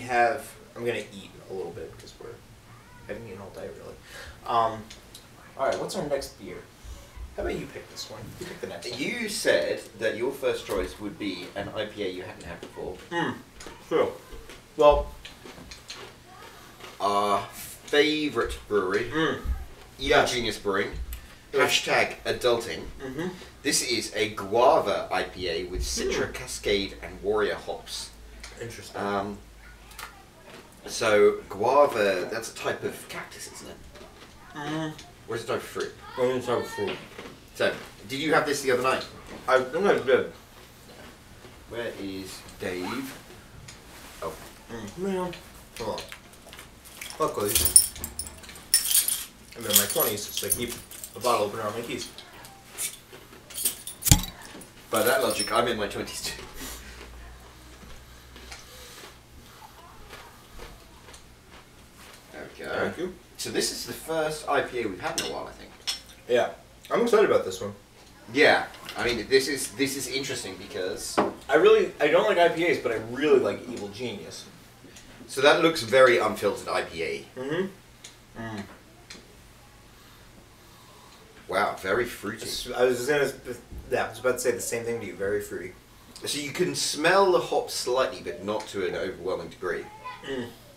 have... I'm going to eat a little bit because I haven't eaten all day, really. Alright, what's our next beer? How about you pick this one? You pick the next one. You said that your first choice would be an IPA you hadn't had before. True. Well... Our favourite brewery, Genius Brewing, #adulting. This is a guava IPA with Citra, Cascade, and Warrior hops. Interesting. So guava, that's a type of cactus, isn't it? Or is it a type of fruit? It's type of fruit. So, did you have this the other night? I think I did. Where is Dave? Oh. Man. Hold on. Luckily, I'm in my 20s, so I keep a bottle opener on my keys. By that logic, I'm in my 20s too. There we go. Thank you. So this is the first IPA we've had in a while, I think. Yeah. I'm excited about this one. Yeah. I mean, this is interesting because... I don't like IPAs, but I really like Evil Genius. So that looks very unfiltered IPA. Wow, very fruity. I was about to say the same thing to you. Very fruity. So you can smell the hops slightly, but not to an overwhelming degree.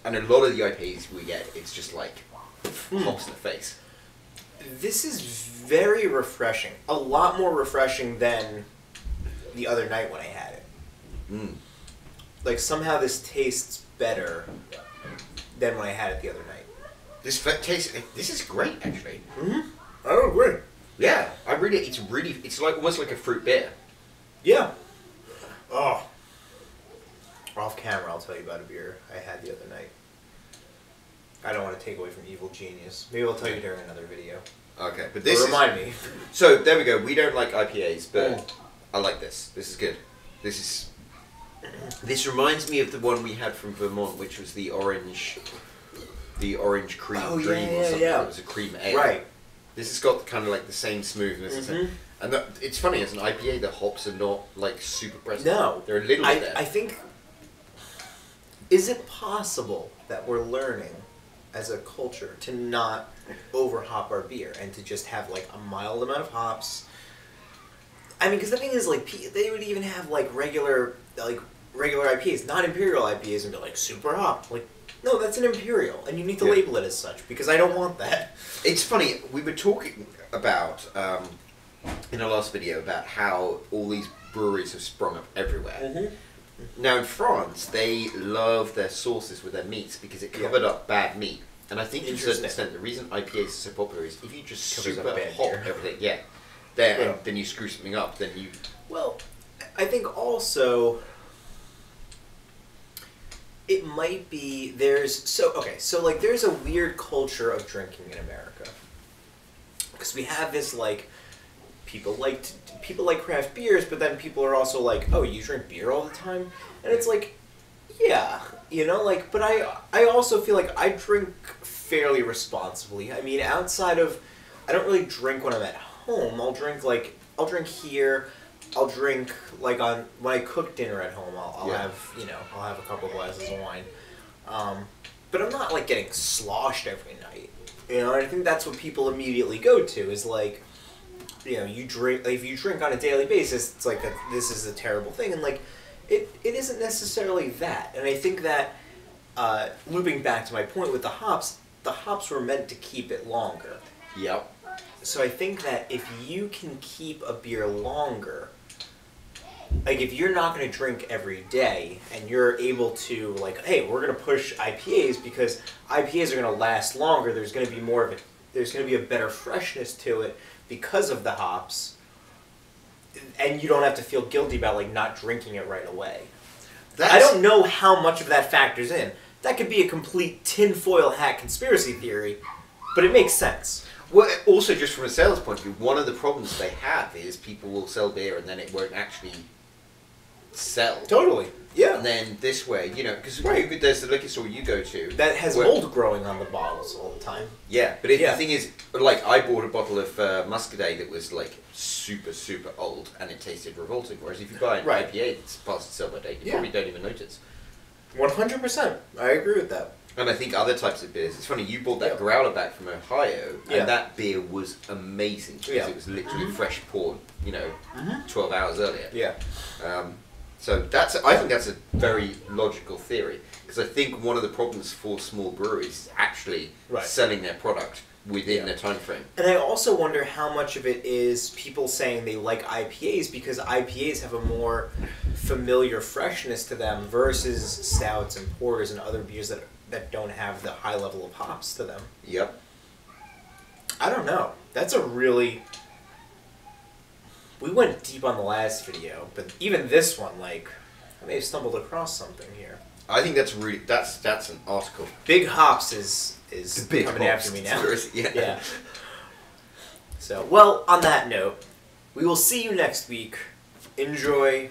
And a lot of the IPAs we get, it's just like hops in the face. This is very refreshing. A lot more refreshing than the other night when I had it. Like somehow this tastes better than when I had it the other night. This is great, actually. I don't agree. Yeah, it's like almost like a fruit beer. Yeah. Oh. Off camera, I'll tell you about a beer I had the other night. I don't want to take away from Evil Genius. Maybe I'll tell you during another video. Okay, but this remind me. So there we go. We don't like IPAs, but I like this. This is good. This reminds me of the one we had from Vermont, which was the orange cream dream or something. Yeah. It was a cream ale. Right. This has got kind of like the same smoothness. And it's funny, as an IPA, the hops are not like super present. No. They're a little bit there. I think... Is it possible that we're learning as a culture to not over-hop our beer and to just have like a mild amount of hops? I mean, because the thing is, like, they would even have like regular IPAs, not imperial IPAs, and be like super hop. Like, no, that's an imperial, and you need to label it as such because I don't want that. It's funny. We were talking about in our last video about how all these breweries have sprung up everywhere. Now in France, they love their sauces with their meats because it covered up bad meat. And I think to a certain extent, the reason IPAs are so popular is if you just super hop everything, then you screw something up, then you... Well, I think also it might be there's like there's a weird culture of drinking in America because we have this like people like craft beers, but then people are also like, oh, you drink beer all the time, and it's like, yeah, you know, like, but I also feel like I drink fairly responsibly. I mean, outside of, I don't really drink when I'm at home. I'll drink here. I'll drink like when I cook dinner at home. I'll have a couple glasses of wine, but I'm not like getting sloshed every night. You know, and I think that's what people immediately go to is like, you know, you drink, like, if you drink on a daily basis, it's like this is a terrible thing, and like it isn't necessarily that. And I think that looping back to my point with the hops were meant to keep it longer. Yep. So I think that if you can keep a beer longer, like if you're not going to drink every day and you're able to like, hey, we're going to push IPAs because IPAs are going to last longer. There's going to be more of it. There's going to be a better freshness to it because of the hops, and you don't have to feel guilty about like not drinking it right away. I don't know how much of that factors in. That could be a complete tinfoil hat conspiracy theory, but it makes sense. Well, also just from a sales point of view, one of the problems they have is people will sell beer and then it won't actually sell. Totally. Yeah. And then this way, you know, because there's the liquor store you go to that has mold growing on the bottles all the time. Yeah, but the thing is, like, I bought a bottle of Muscadet that was like super, super old, and it tasted revolting. Whereas if you buy an IPA that's past its sell by date, you probably don't even notice. 100%. I agree with that. And I think other types of beers. It's funny, you bought that Yeah. growler back from Ohio, Yeah. and that beer was amazing because Yeah. it was literally fresh poured, 12 hours earlier. Yeah. So I think that's a very logical theory, because I think one of the problems for small breweries is actually Right. selling their product within Yeah. their time frame. And I also wonder how much of it is people saying they like IPAs because IPAs have a more familiar freshness to them versus stouts and porters and other beers that don't have the high level of hops to them. Yep. I don't know. That's a really... We went deep on the last video, but even this one, like, I may have stumbled across something here. I think that's really that's an article. Big Hops is Big coming Hops after me now. conspiracy, yeah. Yeah. So, well, on that note, we will see you next week. Enjoy